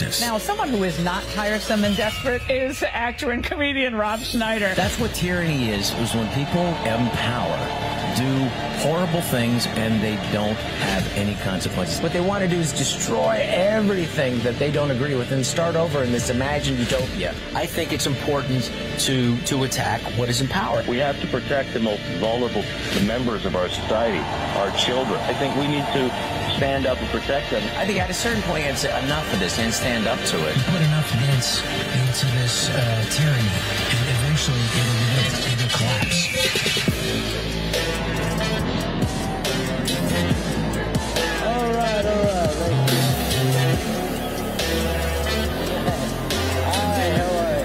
justice. Now, someone who is not tiresome and desperate is actor and comedian Rob Schneider. That's what tyranny is when people in power do horrible things and they don't have any consequences. What they want to do is destroy everything that they don't agree with and start over in this imagined utopia. I think it's important to attack what is in power. We have to protect the most vulnerable members of our society, our children. I think we need to stand up and protect them. I think at a certain point, it's enough of this and stand up to it. Put enough dents into this tyranny, and eventually it'll collapse. All right. Hi, how are you?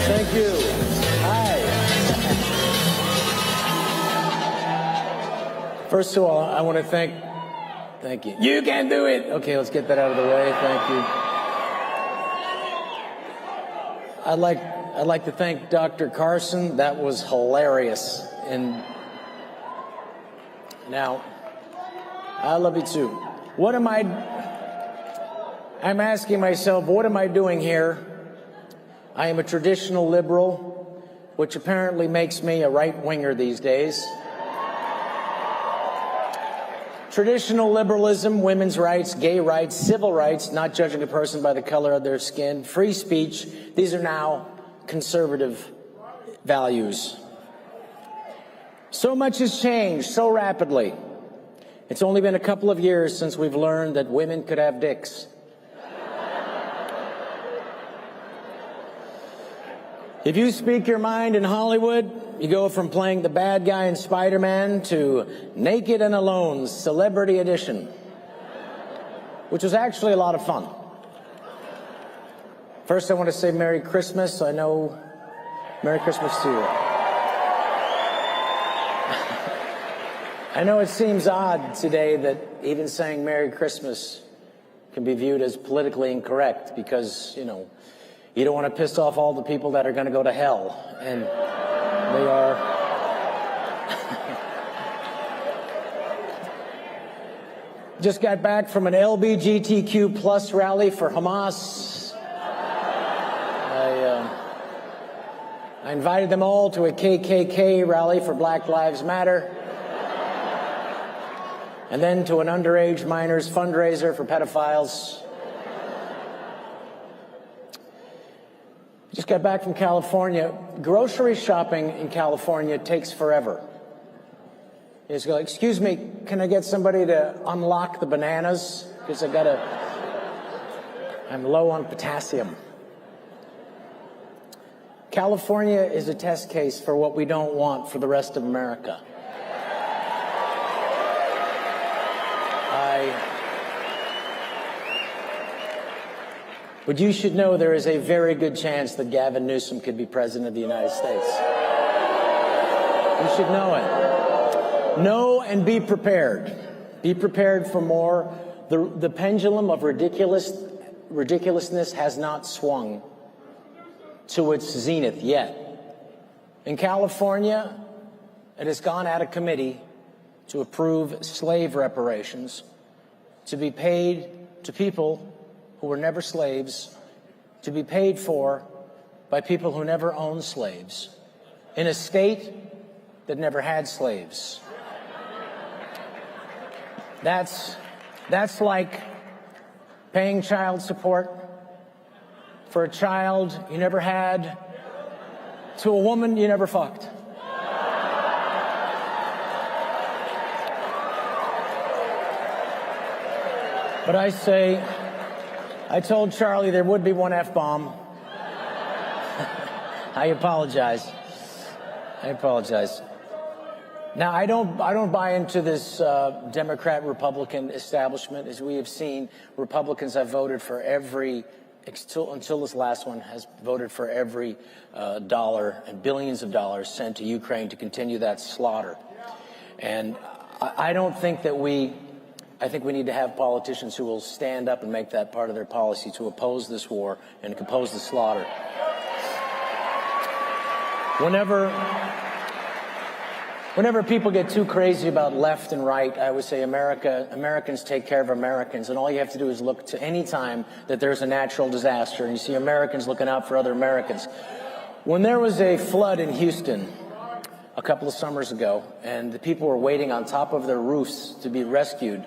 Thank you. Hi. First of all, I want to thank you. You can do it. Okay, let's get that out of the way. Thank you. I'd like to thank Dr. Carson. That was hilarious. And now, I love you too. I'm asking myself, what am I doing here? I am a traditional liberal, which apparently makes me a right-winger these days. Traditional liberalism, women's rights, gay rights, civil rights, not judging a person by the color of their skin, free speech, these are now conservative values. So much has changed so rapidly. It's only been a couple of years since we've learned that women could have dicks. If you speak your mind in Hollywood, you go from playing the bad guy in Spider-Man to Naked and Alone, Celebrity Edition, which was actually a lot of fun. First, I want to say Merry Christmas. Merry Christmas to you. I know it seems odd today that even saying Merry Christmas can be viewed as politically incorrect because, you don't want to piss off all the people that are going to go to hell. And they are. Just got back from an LGBTQ plus rally for Hamas. I invited them all to a KKK rally for Black Lives Matter. And then to an underage minors fundraiser for pedophiles. Just got back from California. Grocery shopping in California takes forever. You just go, excuse me, can I get somebody to unlock the bananas? Because I'm low on potassium. California is a test case for what we don't want for the rest of America. But you should know there is a very good chance that Gavin Newsom could be president of the United States. You should know it. Know and be prepared. Be prepared for more. The pendulum of ridiculousness has not swung to its zenith yet. In California, it has gone out of committee to approve slave reparations to be paid to people who were never slaves, to be paid for by people who never owned slaves, in a state that never had slaves. That's like paying child support for a child you never had to a woman you never fucked. But I told Charlie there would be one F-bomb. I apologize. Now, I don't buy into this Democrat-Republican establishment. As we have seen, Republicans have voted for until this last one, has voted for every dollar and billions of dollars sent to Ukraine to continue that slaughter. And I think we need to have politicians who will stand up and make that part of their policy to oppose this war and oppose the slaughter. Whenever people get too crazy about left and right, I would say Americans take care of Americans, and all you have to do is look to any time that there's a natural disaster, and you see Americans looking out for other Americans. When there was a flood in Houston a couple of summers ago, and the people were waiting on top of their roofs to be rescued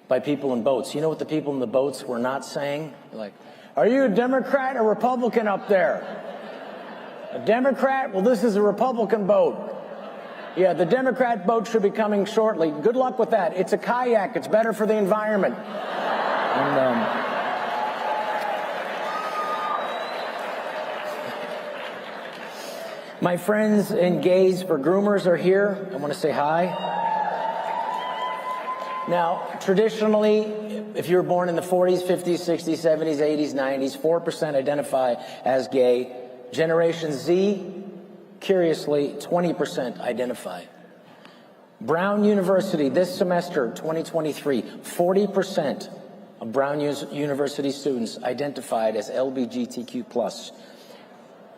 by people in boats, you know what the people in the boats were not saying? Like, "Are you a Democrat or Republican up there?" "A Democrat? Well, this is a Republican boat." "Yeah, the Democrat boat should be coming shortly. Good luck with that. It's a kayak. It's better for the environment." And, my friends and gays for groomers are here. I want to say hi. Now, traditionally, if you were born in the 40s, 50s, 60s, 70s, 80s, 90s, 4% identify as gay. Generation Z, curiously, 20% identify. Brown University, this semester, 2023, 40% of Brown University students identified as LGBTQ+.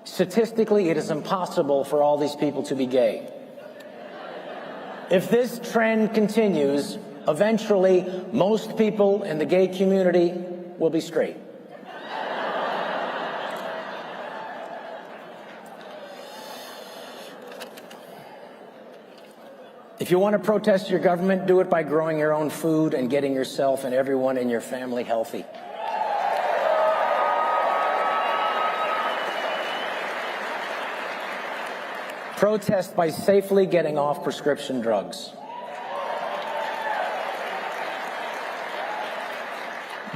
Statistically, it is impossible for all these people to be gay. If this trend continues, eventually, most people in the gay community will be straight. If you want to protest your government, do it by growing your own food and getting yourself and everyone in your family healthy. Protest by safely getting off prescription drugs.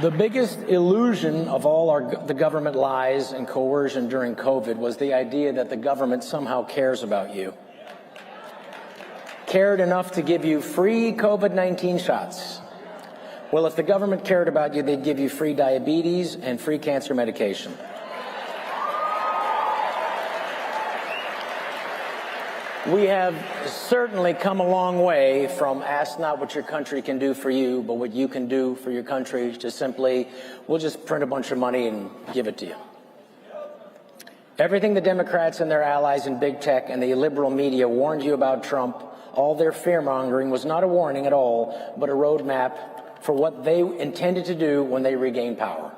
The biggest illusion of all the government lies and coercion during COVID was the idea that the government somehow cares about you. Cared enough to give you free COVID-19 shots. Well, if the government cared about you, they'd give you free diabetes and free cancer medication. We have certainly come a long way from ask not what your country can do for you, but what you can do for your country, to simply, we'll just print a bunch of money and give it to you. Everything the Democrats and their allies in big tech and the liberal media warned you about Trump, all their fear-mongering, was not a warning at all, but a roadmap for what they intended to do when they regain power.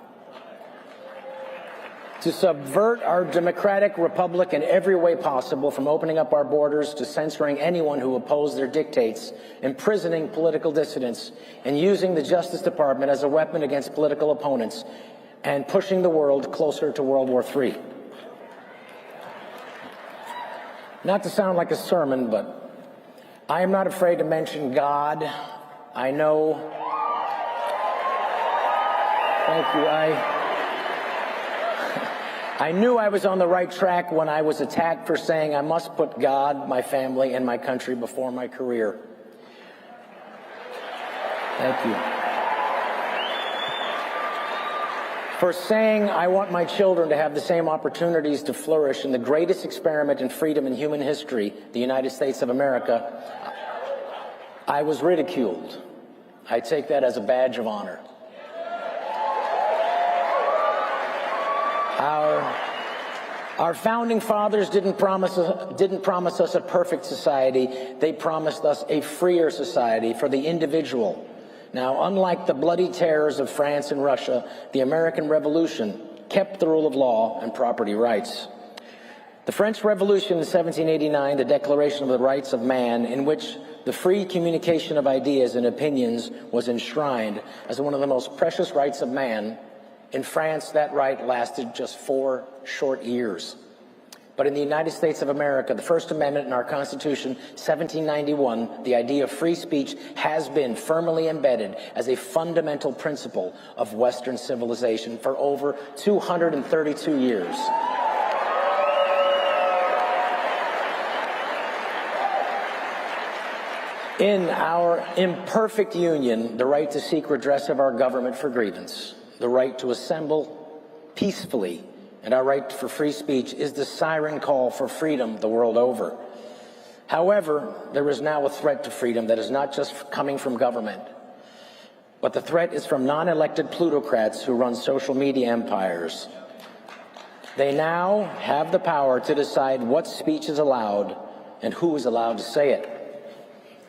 To subvert our democratic republic in every way possible, from opening up our borders to censoring anyone who opposed their dictates, imprisoning political dissidents, and using the Justice Department as a weapon against political opponents, and pushing the world closer to World War III. Not to sound like a sermon, but I am not afraid to mention God. I know. Thank you. I knew I was on the right track when I was attacked for saying I must put God, my family, and my country before my career. Thank you. For saying I want my children to have the same opportunities to flourish in the greatest experiment in freedom in human history, the United States of America, I was ridiculed. I take that as a badge of honor. Our founding fathers didn't promise us a perfect society. They promised us a freer society for the individual. Now, unlike the bloody terrors of France and Russia, the American Revolution kept the rule of law and property rights. The French Revolution in 1789, the Declaration of the Rights of Man, in which the free communication of ideas and opinions was enshrined as one of the most precious rights of man. In France, that right lasted just 4 short years. But in the United States of America, the First Amendment in our Constitution, 1791, the idea of free speech has been firmly embedded as a fundamental principle of Western civilization for over 232 years. In our imperfect union, the right to seek redress of our government for grievance, the right to assemble peacefully, and our right for free speech is the siren call for freedom the world over. However, there is now a threat to freedom that is not just coming from government, but the threat is from non-elected plutocrats who run social media empires. They now have the power to decide what speech is allowed and who is allowed to say it.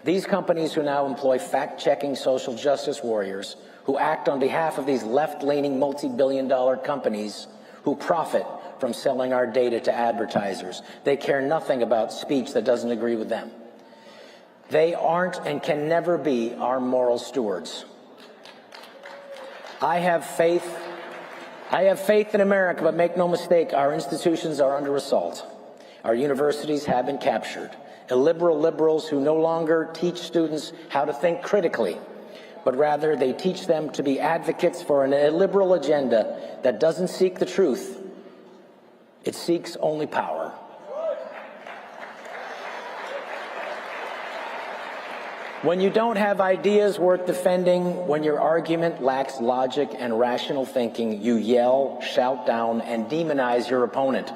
These companies who now employ fact-checking social justice warriors who act on behalf of these left-leaning multi-billion-dollar companies who profit from selling our data to advertisers. They care nothing about speech that doesn't agree with them. They aren't and can never be our moral stewards. I have faith in America, but make no mistake, our institutions are under assault. Our universities have been captured. Illiberal liberals who no longer teach students how to think critically, but rather they teach them to be advocates for an illiberal agenda that doesn't seek the truth. It seeks only power. When you don't have ideas worth defending, when your argument lacks logic and rational thinking, you yell, shout down, and demonize your opponent.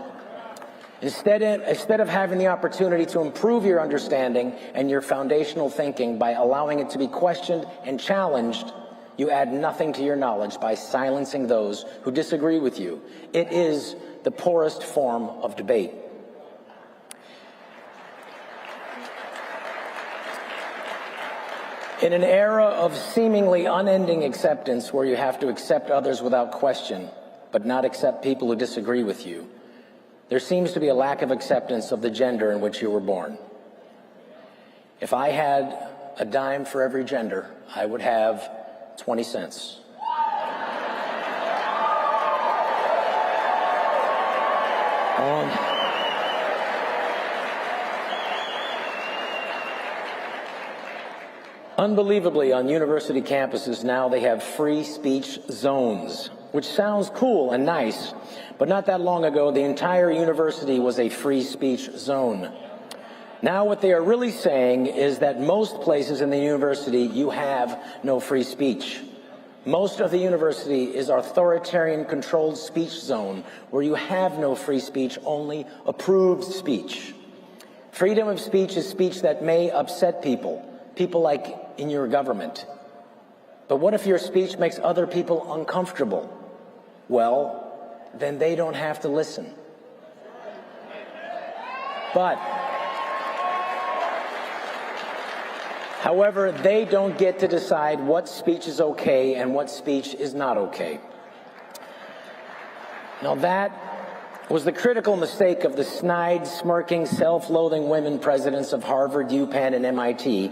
Instead of having the opportunity to improve your understanding and your foundational thinking by allowing it to be questioned and challenged, you add nothing to your knowledge by silencing those who disagree with you. It is the poorest form of debate. In an era of seemingly unending acceptance where you have to accept others without question, but not accept people who disagree with you, there seems to be a lack of acceptance of the gender in which you were born. If I had a dime for every gender, I would have 20 cents. Unbelievably, on university campuses now they have free speech zones, which sounds cool and nice, but not that long ago the entire university was a free speech zone. Now what they are really saying is that most places in the university you have no free speech. Most of the university is authoritarian controlled speech zone where you have no free speech, only approved speech. Freedom of speech is speech that may upset people like in your government. But what if your speech makes other people uncomfortable? Well, then they don't have to listen. But, however, they don't get to decide what speech is okay and what speech is not okay. Now that was the critical mistake of the snide, smirking, self-loathing women presidents of Harvard, UPenn, and MIT.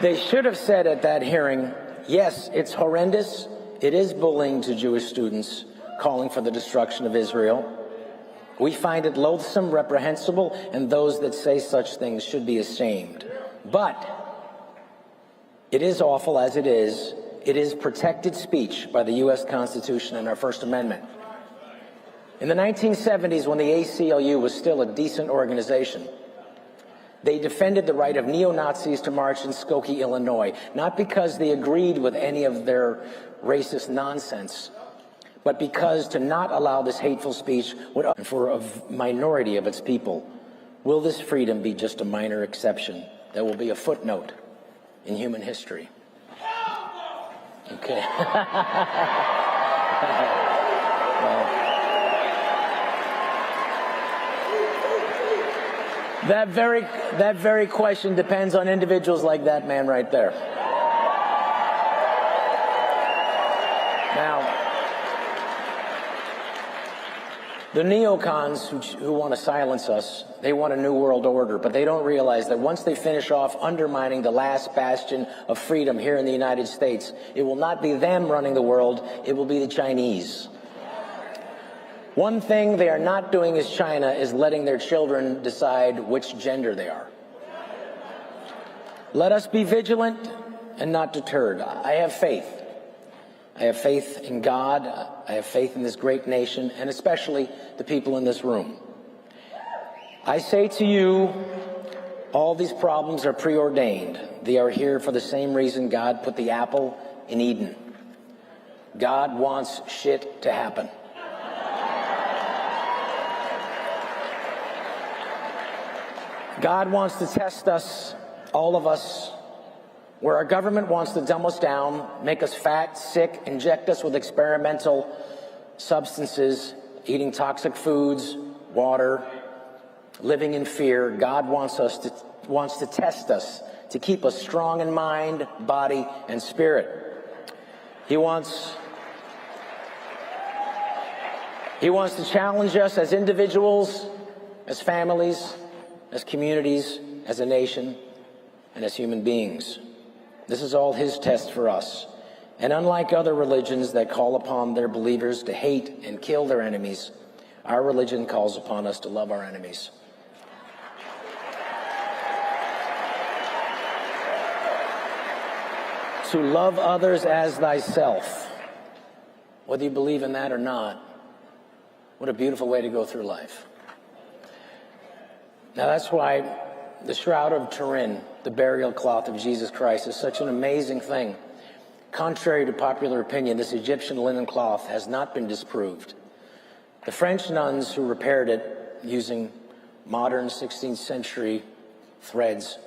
They should have said at that hearing, yes, it's horrendous. It is bullying to Jewish students, calling for the destruction of Israel. We find it loathsome, reprehensible, and those that say such things should be ashamed. But it is awful as it is. It is protected speech by the U.S. Constitution and our First Amendment. In the 1970s, when the ACLU was still a decent organization, they defended the right of neo-Nazis to march in Skokie, Illinois, not because they agreed with any of their racist nonsense, but because to not allow this hateful speech would for a minority of its people. Will this freedom be just a minor exception that will be a footnote in human history? Okay. That very question depends on individuals like that man right there. Now, the neocons who want to silence us, they want a new world order, but they don't realize that once they finish off undermining the last bastion of freedom here in the United States, it will not be them running the world, it will be the Chinese. One thing they are not doing as China is letting their children decide which gender they are. Let us be vigilant and not deterred. I have faith. I have faith in God. I have faith in this great nation, and especially the people in this room. I say to you, all these problems are preordained. They are here for the same reason God put the apple in Eden. God wants shit to happen. God wants to test us, all of us, where our government wants to dumb us down, make us fat, sick, inject us with experimental substances, eating toxic foods, water, living in fear. God wants to test us, to keep us strong in mind, body, and spirit. He wants to challenge us as individuals, as families, as communities, as a nation, and as human beings. This is all his test for us. And unlike other religions that call upon their believers to hate and kill their enemies, our religion calls upon us to love our enemies. To love others as thyself. Whether you believe in that or not, what a beautiful way to go through life. Now that's why the Shroud of Turin, the burial cloth of Jesus Christ, is such an amazing thing. Contrary to popular opinion, this Egyptian linen cloth has not been disproved. The French nuns who repaired it using modern 16th century threads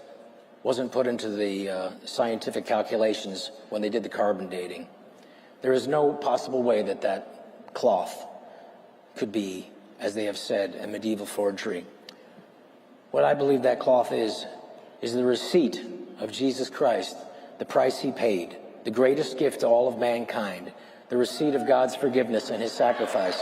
wasn't put into the scientific calculations when they did the carbon dating. There is no possible way that that cloth could be, as they have said, a medieval forgery. What I believe that cloth is the receipt of Jesus Christ, the price he paid, the greatest gift to all of mankind, the receipt of God's forgiveness and his sacrifice.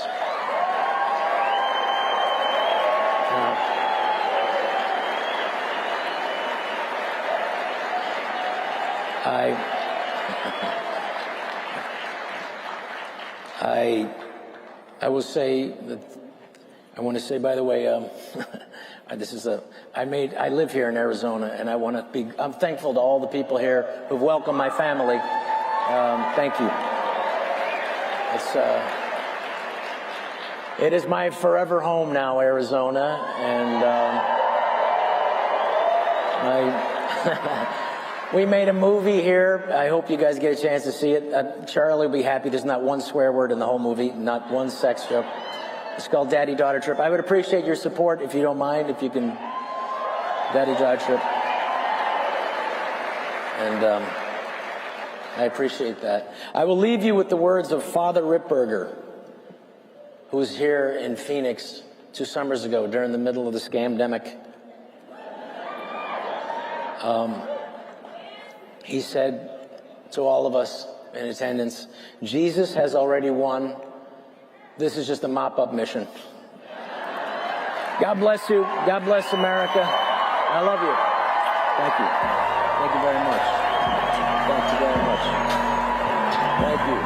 I will say that I want to say, by the way, I live here in Arizona, and I'm thankful to all the people here who've welcomed my family. Thank you. It is my forever home now, Arizona, and we made a movie here. I hope you guys get a chance to see it. Charlie will be happy. There's not one swear word in the whole movie, not one sex joke. It's called Daddy-Daughter Trip. I would appreciate your support, if you don't mind, if you can, Daddy-Daughter Trip. And I appreciate that. I will leave you with the words of Father Ripberger, who was here in Phoenix 2 summers ago during the middle of the scamdemic. He said to all of us in attendance, Jesus has already won. This is just a mop-up mission. God bless you. God bless America. I love you. Thank you. Thank you very much. Thank you very much. Thank you.